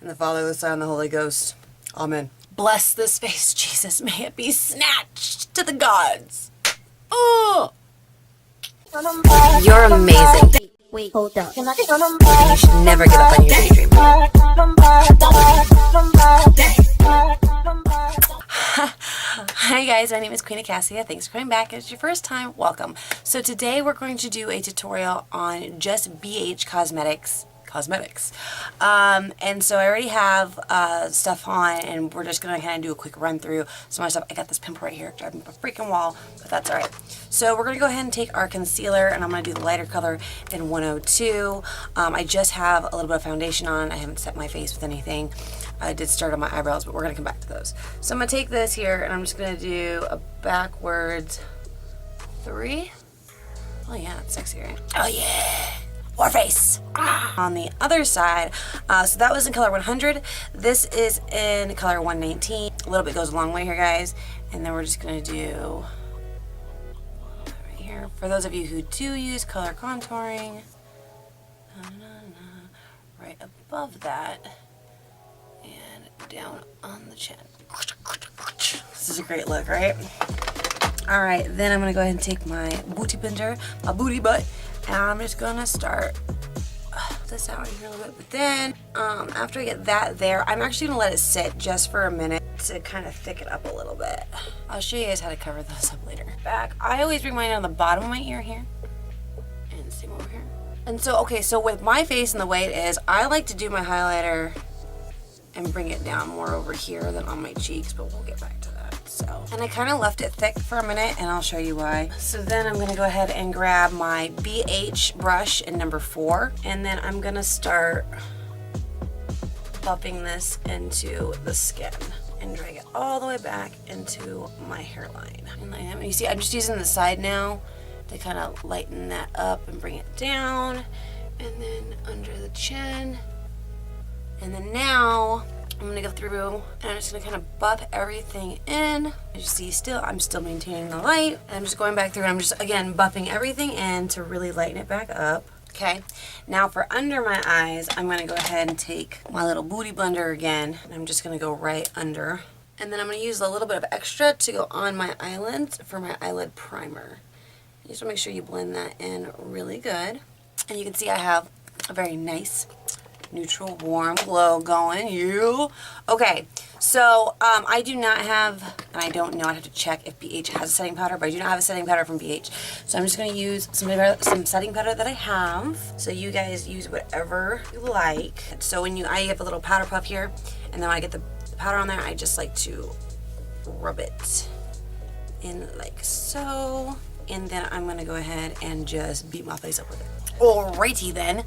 In the Father, the Son, and the Holy Ghost. Amen. Bless this face, Jesus. May it be snatched to the gods. Oh! You're amazing. Wait, hold up. You should never give up on your daydream. Hi guys, my name is Queen Cassia. Thanks for coming back. If it's your first time, welcome. So today we're going to do a tutorial on just BH cosmetics. And so I already have stuff on, and we're just gonna kind of do a quick run through some of my stuff. I got this pimple right here driving up a freaking wall, but that's all right. So we're gonna go ahead and take our concealer, and I'm gonna do the lighter color in 102. I just have a little bit of foundation on. I haven't set my face with anything. I did start on my eyebrows, but we're gonna come back to those. So I'm gonna take this here, and I'm just gonna do a backwards 3. Oh yeah, that's sexy, right? Oh yeah. War face. On the other side, so that was in color 100. This is in color 119. A little bit goes a long way here, guys. And then we're just gonna do right here. For those of you who do use color contouring, right above that and down on the chin. This is a great look, right? All right, then I'm gonna go ahead and take my booty pincher, my booty butt, and I'm just gonna start this out here a little bit. But then, after I get that there, I'm actually gonna let it sit just for a minute to kind of thicken up a little bit. I'll show you guys how to cover this up later. Back, I always bring mine on the bottom of my ear here, and same over here. And so, okay, so with my face and the way it is, I like to do my highlighter and bring it down more over here than on my cheeks, but we'll get back to that. So, and I kind of left it thick for a minute, and I'll show you why. So then I'm gonna go ahead and grab my BH brush in number 4, and then I'm gonna start buffing this into the skin and drag it all the way back into my hairline. And you see, I'm just using the side now to kind of lighten that up and bring it down, and then under the chin. And then now I'm gonna go through and I'm just gonna kind of buff everything in. As you see, I'm still maintaining the light. And I'm just going back through and I'm just, again, buffing everything in to really lighten it back up. Okay, now for under my eyes, I'm gonna go ahead and take my little booty blender again, and I'm just gonna go right under. And then I'm gonna use a little bit of extra to go on my eyelids for my eyelid primer. You just wanna make sure you blend that in really good. And you can see I have a very nice neutral warm glow going. Okay, so I do not have, and I don't know, I'd have to check if BH has a setting powder, but I do not have a setting powder from BH, so I'm just going to use some setting powder that I have. So you guys use whatever you like. So when I have a little powder puff here, and then when I get the powder on there, I just like to rub it in like so, and then I'm going to go ahead and just beat my face up with it. Alrighty then.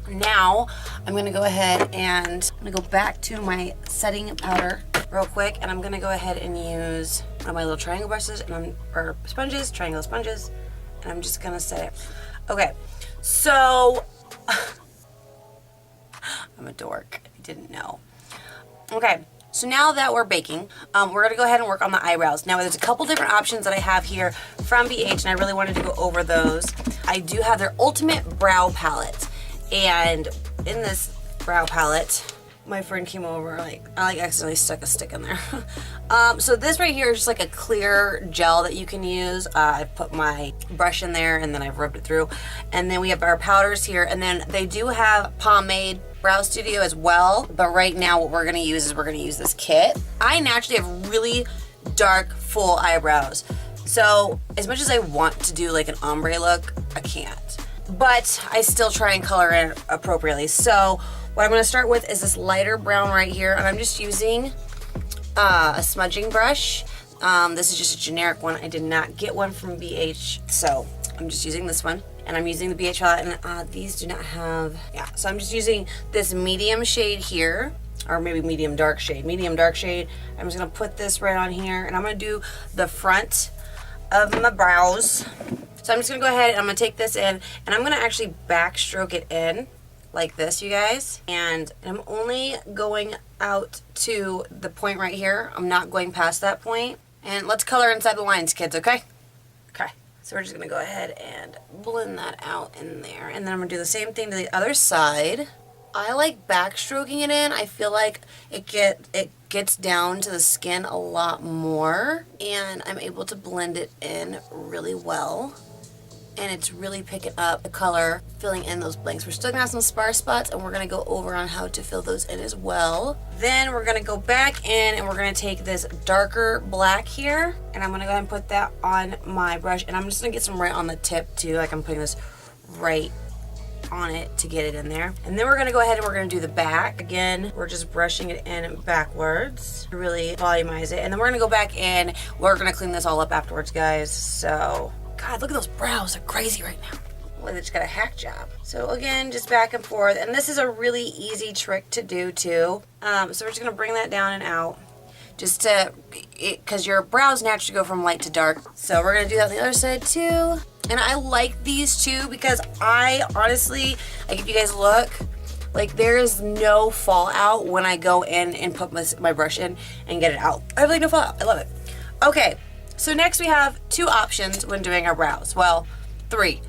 Now I'm gonna go ahead and I'm gonna go back to my setting powder real quick, and I'm gonna go ahead and use one of my little triangle brushes or sponges, triangle sponges, and I'm just gonna set it. Okay, so I'm a dork. I didn't know. Okay, so now that we're baking, we're gonna go ahead and work on the eyebrows. Now there's a couple different options that I have here from BH, and I really wanted to go over those. I do have their Ultimate Brow Palette. And in this brow palette, my friend came over, I accidentally stuck a stick in there. So this right here is just like a clear gel that you can use. I put my brush in there and then I've rubbed it through. And then we have our powders here, and then they do have Pomade Brow Studio as well. But right now what we're gonna use is this kit. I naturally have really dark, full eyebrows. So as much as I want to do like an ombre look, I can't. But I still try and color in appropriately. So what I'm going to start with is this lighter brown right here, and I'm just using a smudging brush. This is just a generic one. I did not get one from BH, so I'm just using this one. And I'm using the BH palette, and these do not have, so I'm just using this medium shade here, or maybe medium dark shade. I'm just going to put this right on here, and I'm going to do the front of my brows. So I'm just going to go ahead and I'm going to take this in, and I'm going to actually backstroke it in like this, you guys. And I'm only going out to the point right here. I'm not going past that point. And let's color inside the lines, kids, okay? Okay. So we're just going to go ahead and blend that out in there. And then I'm going to do the same thing to the other side. I like backstroking it in. I feel like it gets down to the skin a lot more, and I'm able to blend it in really well. And it's really picking up the color, filling in those blanks. We're still gonna have some sparse spots, and we're gonna go over on how to fill those in as well. Then we're gonna go back in and we're gonna take this darker black here, and I'm gonna go ahead and put that on my brush, and I'm just gonna get some right on the tip too, like I'm putting this right on it to get it in there. And then we're gonna go ahead and we're gonna do the back. Again, we're just brushing it in backwards to really volumize it. And then we're gonna go back in, we're gonna clean this all up afterwards, guys. So, God, look at those brows, they're crazy right now. Well, they just got a hack job. So again, just back and forth. And this is a really easy trick to do too. So we're just gonna bring that down and out. Just to, because your brows naturally go from light to dark. So we're gonna do that on the other side too. And I like these two because I honestly, like if you guys look, like there is no fallout when I go in and put my brush in and get it out. I have like no fallout, I love it. Okay, so next we have two options when doing our brows. Well, three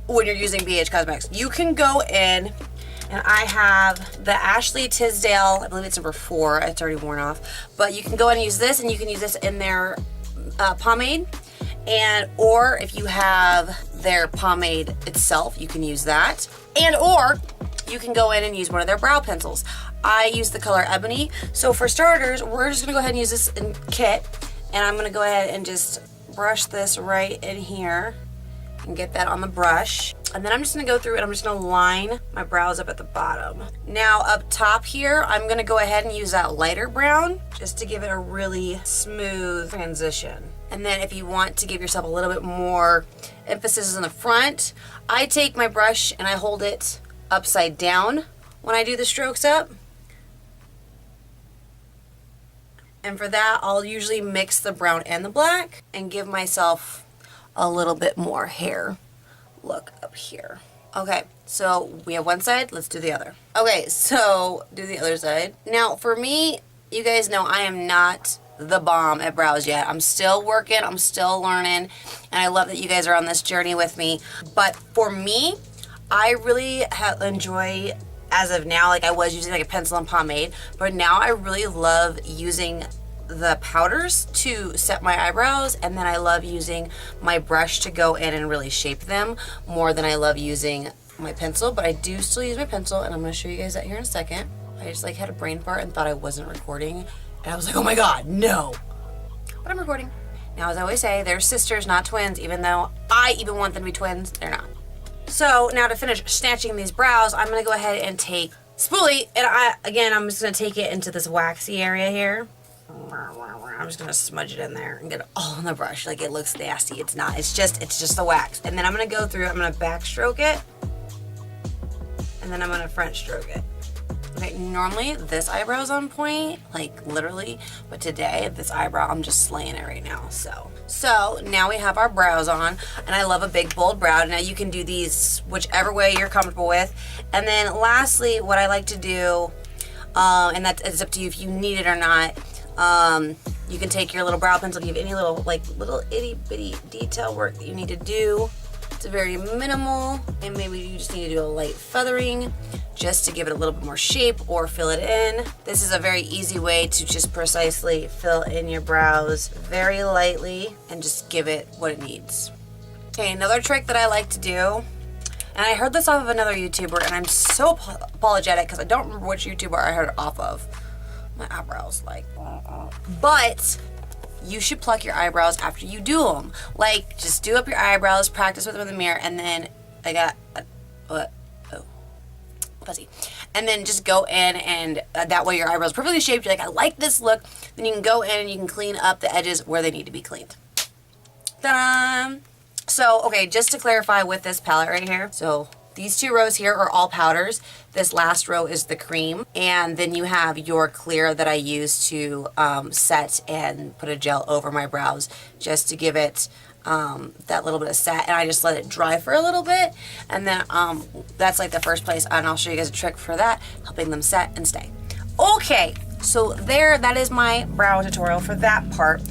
when you're using BH Cosmetics. You can go in, and I have the Ashley Tisdale, I believe it's number 4, it's already worn off. But you can go in and use this, and you can use this in their pomade. And or if you have their pomade itself, you can use that. And or you can go in and use one of their brow pencils. I use the color Ebony. So for starters, we're just gonna go ahead and use this in kit. And I'm gonna go ahead and just brush this right in here and get that on the brush. And then I'm just gonna go through and I'm just gonna line my brows up at the bottom. Now up top here, I'm gonna go ahead and use that lighter brown just to give it a really smooth transition. And then if you want to give yourself a little bit more emphasis in the front, I take my brush and I hold it upside down when I do the strokes up. And for that, I'll usually mix the brown and the black and give myself a little bit more hair look up here. Okay, so we have one side, let's do the other. Okay, so do the other side. Now for me, you guys know I am not the bomb at brows yet. I'm still working, I'm still learning, and I love that you guys are on this journey with me. But for me, I really enjoy, as of now, like I was using like a pencil and pomade, but now I really love using the powders to set my eyebrows, and then I love using my brush to go in and really shape them more than I love using my pencil. But I do still use my pencil, and I'm going to show you guys that here in a second. I just like had a brain fart and thought I wasn't recording, and I was like, oh my god, no. But I'm recording. Now, as I always say, they're sisters, not twins, even though I even want them to be twins, they're not. So now to finish snatching these brows, I'm going to go ahead and take spoolie, and I'm just going to take it into this waxy area here. I'm just going to smudge it in there and get it all on the brush. Like, it looks nasty. It's not. It's just the wax. And then I'm going to go through, I'm going to backstroke it, and then I'm going to front stroke it. Okay, normally this eyebrow's on point, like literally, but today this eyebrow, I'm just slaying it right now. So now we have our brows on, and I love a big bold brow. Now you can do these whichever way you're comfortable with. And then lastly, what I like to do, and it's up to you if you need it or not, you can take your little brow pencil, give any little itty bitty detail work that you need to do. It's very minimal, and maybe you just need to do a light feathering just to give it a little bit more shape or fill it in. This is a very easy way to just precisely fill in your brows very lightly and just give it what it needs. Okay, another trick that I like to do, and I heard this off of another YouTuber, and I'm so apologetic because I don't remember which YouTuber I heard it off of. My eyebrows, like, but you should pluck your eyebrows after you do them. Like, just do up your eyebrows, practice with them in the mirror, and then fuzzy. And then just go in, and that way your eyebrows are perfectly shaped. You're like, I like this look. Then you can go in and you can clean up the edges where they need to be cleaned. Ta-da! So, okay, just to clarify with this palette right here. So these two rows here are all powders. This last row is the cream. And then you have your clear that I use to set and put a gel over my brows just to give it that little bit of set. And I just let it dry for a little bit. And then that's like the first place. And I'll show you guys a trick for that, helping them set and stay. Okay, so that is my brow tutorial for that part.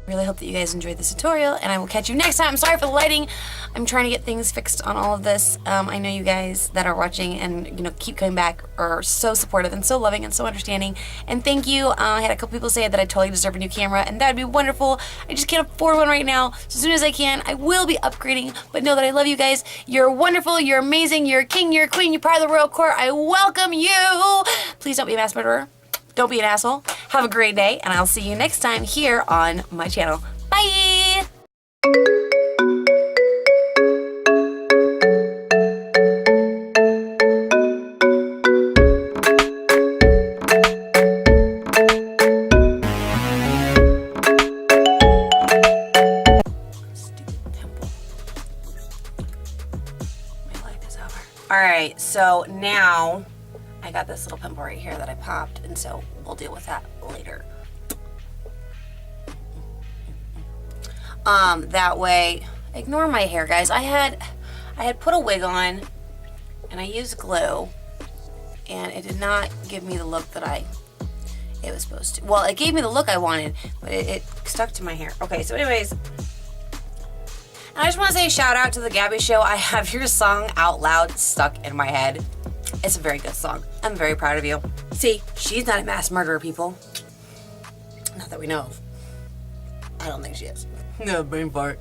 Really hope that you guys enjoyed this tutorial, and I will catch you next time. I'm sorry for the lighting. I'm trying to get things fixed on all of this. I know you guys that are watching and keep coming back are so supportive and so loving and so understanding. And thank you. I had a couple people say that I totally deserve a new camera, and that would be wonderful. I just can't afford one right now. So as soon as I can, I will be upgrading. But know that I love you guys. You're wonderful. You're amazing. You're a king. You're a queen. You're part of the royal court. I welcome you. Please don't be a mass murderer. Don't be an asshole. Have a great day, and I'll see you next time here on my channel. Bye! Stupid pimple. My life is over. Alright, so now I got this little pimple right here that I popped, and so we'll deal with that later. That way, ignore my hair, guys. I had put a wig on, and I used glue, and it did not give me the look that it was supposed to. Well, it gave me the look I wanted, but it stuck to my hair. Okay, so anyways, I just want to say a shout out to the Gabby Show. I have your song out loud stuck in my head. It's a very good song. I'm very proud of you. See, she's not a mass murderer, people. Not that we know of. I don't think she is. No, brain fart.